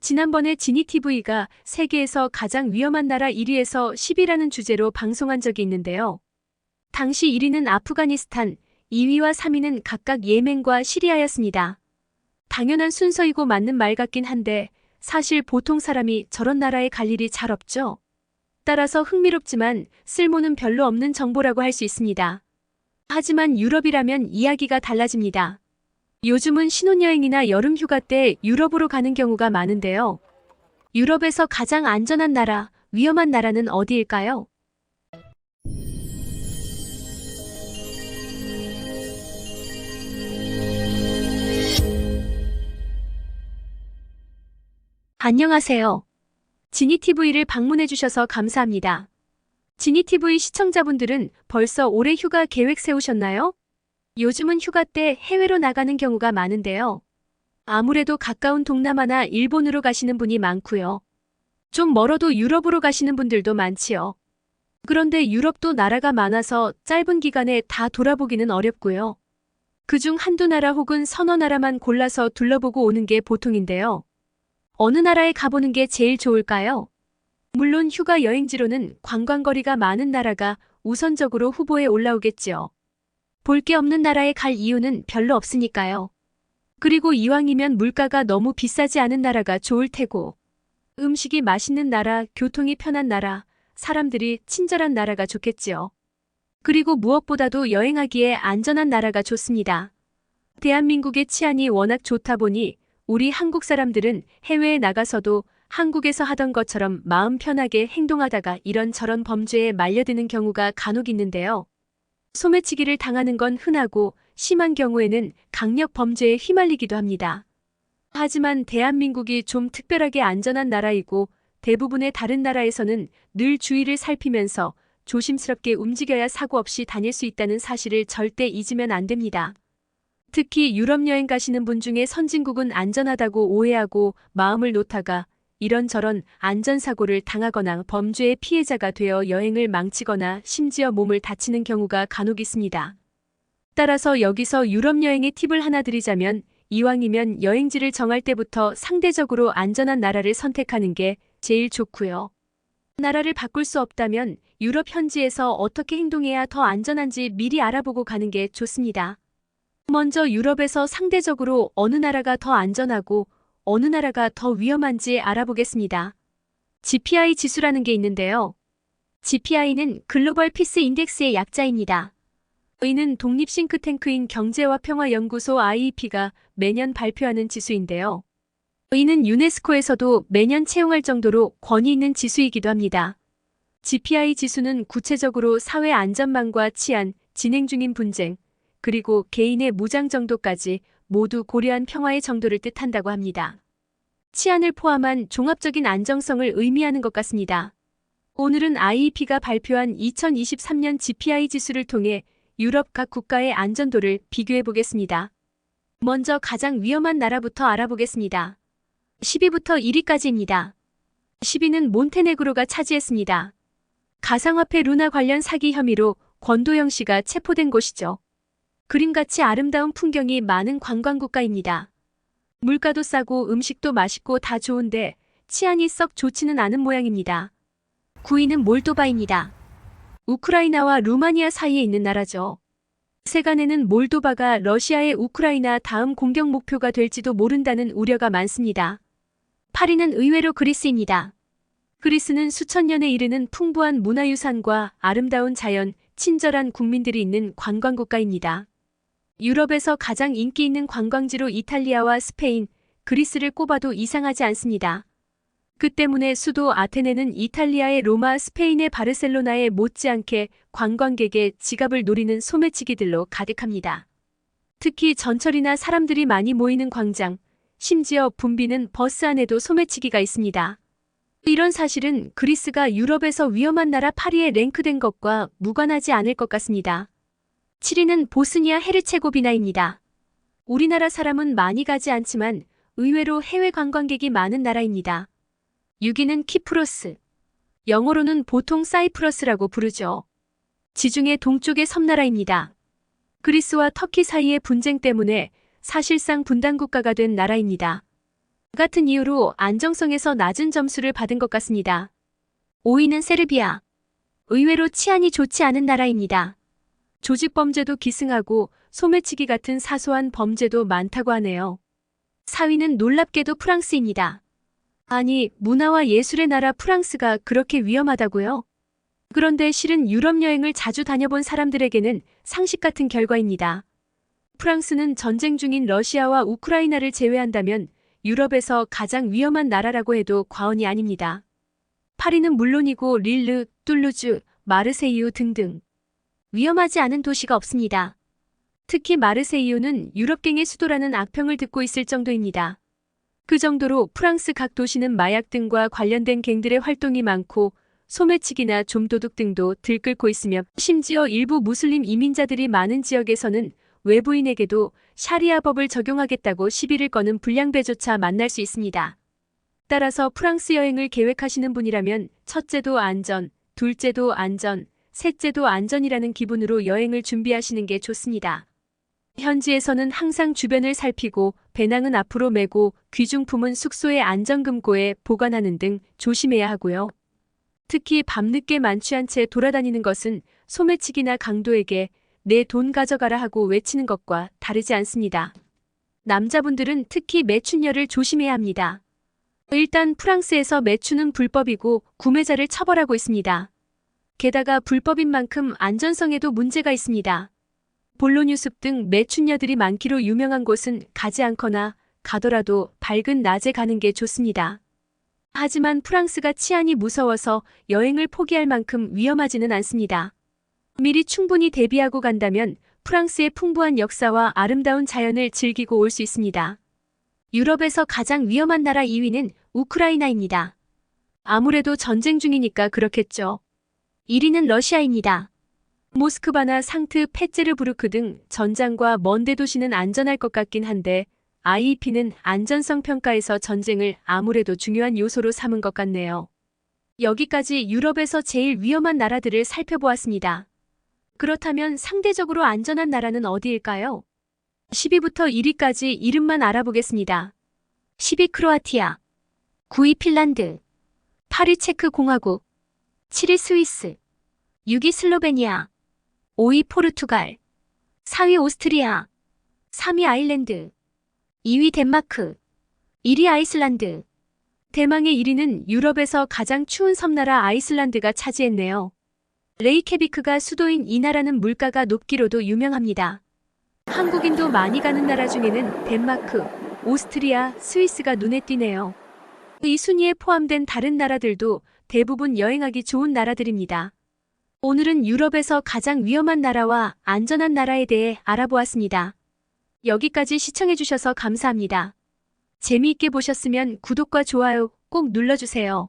지난번에 지니TV가 세계에서 가장 위험한 나라 1위에서 10위라는 주제로 방송한 적이 있는데요. 당시 1위는 아프가니스탄, 2위와 3위는 각각 예멘과 시리아였습니다. 당연한 순서이고 맞는 말 같긴 한데 사실 보통 사람이 저런 나라에 갈 일이 잘 없죠. 따라서 흥미롭지만 쓸모는 별로 없는 정보라고 할 수 있습니다. 하지만 유럽이라면 이야기가 달라집니다. 요즘은 신혼여행이나 여름휴가 때 유럽으로 가는 경우가 많은데요. 유럽에서 가장 안전한 나라, 위험한 나라는 어디일까요? 안녕하세요. 지니TV를 방문해주셔서 감사합니다. 지니TV 시청자분들은 벌써 올해 휴가 계획 세우셨나요? 요즘은 휴가 때 해외로 나가는 경우가 많은데요. 아무래도 가까운 동남아나 일본으로 가시는 분이 많고요. 좀 멀어도 유럽으로 가시는 분들도 많지요. 그런데 유럽도 나라가 많아서 짧은 기간에 다 돌아보기는 어렵고요. 그중 한두 나라 혹은 서너 나라만 골라서 둘러보고 오는 게 보통인데요. 어느 나라에 가보는 게 제일 좋을까요? 물론 휴가 여행지로는 관광거리가 많은 나라가 우선적으로 후보에 올라오겠지요. 볼 게 없는 나라에 갈 이유는 별로 없으니까요. 그리고 이왕이면 물가가 너무 비싸지 않은 나라가 좋을 테고, 음식이 맛있는 나라, 교통이 편한 나라, 사람들이 친절한 나라가 좋겠지요. 그리고 무엇보다도 여행하기에 안전한 나라가 좋습니다. 대한민국의 치안이 워낙 좋다 보니 우리 한국 사람들은 해외에 나가서도 한국에서 하던 것처럼 마음 편하게 행동하다가 이런저런 범죄에 말려드는 경우가 간혹 있는데요. 소매치기를 당하는 건 흔하고 심한 경우에는 강력 범죄에 휘말리기도 합니다. 하지만 대한민국이 좀 특별하게 안전한 나라이고 대부분의 다른 나라에서는 늘 주의를 살피면서 조심스럽게 움직여야 사고 없이 다닐 수 있다는 사실을 절대 잊으면 안 됩니다. 특히 유럽 여행 가시는 분 중에 선진국은 안전하다고 오해하고 마음을 놓다가 이런저런 안전사고를 당하거나 범죄의 피해자가 되어 여행을 망치거나 심지어 몸을 다치는 경우가 간혹 있습니다. 따라서 여기서 유럽 여행의 팁을 하나 드리자면 이왕이면 여행지를 정할 때부터 상대적으로 안전한 나라를 선택하는 게 제일 좋고요. 나라를 바꿀 수 없다면 유럽 현지에서 어떻게 행동해야 더 안전한지 미리 알아보고 가는 게 좋습니다. 먼저 유럽에서 상대적으로 어느 나라가 더 안전하고 어느 나라가 더 위험한지 알아보겠습니다. GPI 지수라는 게 있는데요. GPI는 글로벌 피스 인덱스의 약자입니다. 이는 독립 싱크탱크인 경제와 평화연구소 IEP가 매년 발표하는 지수인데요. 이는 유네스코에서도 매년 채용할 정도로 권위 있는 지수이기도 합니다. GPI 지수는 구체적으로 사회 안전망과 치안, 진행 중인 분쟁, 그리고 개인의 무장 정도까지 모두 고려한 평화의 정도를 뜻한다고 합니다. 치안을 포함한 종합적인 안정성을 의미하는 것 같습니다. 오늘은 IEP가 발표한 2023년 GPI 지수를 통해 유럽 각 국가의 안전도를 비교해 보겠습니다. 먼저 가장 위험한 나라부터 알아보겠습니다. 10위부터 1위까지입니다. 10위는 몬테네그로가 차지했습니다. 가상화폐 루나 관련 사기 혐의로 권도영 씨가 체포된 곳이죠. 그림같이 아름다운 풍경이 많은 관광국가입니다. 물가도 싸고 음식도 맛있고 다 좋은데 치안이 썩 좋지는 않은 모양입니다. 9위는 몰도바입니다. 우크라이나와 루마니아 사이에 있는 나라죠. 세간에는 몰도바가 러시아의 우크라이나 다음 공격 목표가 될지도 모른다는 우려가 많습니다. 8위는 의외로 그리스입니다. 그리스는 수천 년에 이르는 풍부한 문화유산과 아름다운 자연, 친절한 국민들이 있는 관광국가입니다. 유럽에서 가장 인기 있는 관광지로 이탈리아와 스페인, 그리스를 꼽아도 이상하지 않습니다. 그 때문에 수도 아테네는 이탈리아의 로마, 스페인의 바르셀로나에 못지않게 관광객의 지갑을 노리는 소매치기들로 가득합니다. 특히 전철이나 사람들이 많이 모이는 광장, 심지어 붐비는 버스 안에도 소매치기가 있습니다. 이런 사실은 그리스가 유럽에서 위험한 나라 8위에 랭크된 것과 무관하지 않을 것 같습니다. 7위는 보스니아 헤르체고비나입니다. 우리나라 사람은 많이 가지 않지만 의외로 해외 관광객이 많은 나라입니다. 6위는 키프로스. 영어로는 보통 사이프러스라고 부르죠. 지중해 동쪽의 섬나라입니다. 그리스와 터키 사이의 분쟁 때문에 사실상 분단국가가 된 나라입니다. 같은 이유로 안정성에서 낮은 점수를 받은 것 같습니다. 5위는 세르비아. 의외로 치안이 좋지 않은 나라입니다. 조직범죄도 기승하고 소매치기 같은 사소한 범죄도 많다고 하네요. 4위는 놀랍게도 프랑스입니다. 아니, 문화와 예술의 나라 프랑스가 그렇게 위험하다고요? 그런데 실은 유럽 여행을 자주 다녀본 사람들에게는 상식 같은 결과입니다. 프랑스는 전쟁 중인 러시아와 우크라이나를 제외한다면 유럽에서 가장 위험한 나라라고 해도 과언이 아닙니다. 파리는 물론이고 릴르, 툴루즈, 마르세유 등등 위험하지 않은 도시가 없습니다. 특히 마르세유는 유럽갱의 수도라는 악평을 듣고 있을 정도입니다. 그 정도로 프랑스 각 도시는 마약 등과 관련된 갱들의 활동이 많고 소매치기나 좀도둑 등도 들끓고 있으며 심지어 일부 무슬림 이민자들이 많은 지역에서는 외부인에게도 샤리아법을 적용하겠다고 시비를 거는 불량배조차 만날 수 있습니다. 따라서 프랑스 여행을 계획하시는 분이라면 첫째도 안전, 둘째도 안전, 셋째도 안전이라는 기분으로 여행을 준비하시는 게 좋습니다. 현지에서는 항상 주변을 살피고 배낭은 앞으로 메고 귀중품은 숙소의 안전금고에 보관하는 등 조심해야 하고요. 특히 밤늦게 만취한 채 돌아다니는 것은 소매치기나 강도에게 내 돈 가져가라 하고 외치는 것과 다르지 않습니다. 남자분들은 특히 매춘녀를 조심해야 합니다. 일단 프랑스에서 매춘은 불법이고 구매자를 처벌하고 있습니다. 게다가 불법인 만큼 안전성에도 문제가 있습니다. 볼로뉴숲 등 매춘녀들이 많기로 유명한 곳은 가지 않거나 가더라도 밝은 낮에 가는 게 좋습니다. 하지만 프랑스가 치안이 무서워서 여행을 포기할 만큼 위험하지는 않습니다. 미리 충분히 대비하고 간다면 프랑스의 풍부한 역사와 아름다운 자연을 즐기고 올 수 있습니다. 유럽에서 가장 위험한 나라 2위는 우크라이나입니다. 아무래도 전쟁 중이니까 그렇겠죠. 1위는 러시아입니다. 모스크바나 상트페테르부르크 등 전장과 먼 대도시는 안전할 것 같긴 한데 IEP는 안전성 평가에서 전쟁을 아무래도 중요한 요소로 삼은 것 같네요. 여기까지 유럽에서 제일 위험한 나라들을 살펴보았습니다. 그렇다면 상대적으로 안전한 나라는 어디일까요? 10위부터 1위까지 이름만 알아보겠습니다. 10위 크로아티아, 9위 핀란드, 8위 체크공화국, 7위 스위스, 6위 슬로베니아, 5위 포르투갈, 4위 오스트리아, 3위 아일랜드, 2위 덴마크, 1위 아이슬란드. 대망의 1위는 유럽에서 가장 추운 섬나라 아이슬란드가 차지했네요. 레이케비크가 수도인 이 나라는 물가가 높기로도 유명합니다. 한국인도 많이 가는 나라 중에는 덴마크, 오스트리아, 스위스가 눈에 띄네요. 이 순위에 포함된 다른 나라들도 대부분 여행하기 좋은 나라들입니다. 오늘은 유럽에서 가장 위험한 나라와 안전한 나라에 대해 알아보았습니다. 여기까지 시청해주셔서 감사합니다. 재미있게 보셨으면 구독과 좋아요 꼭 눌러주세요.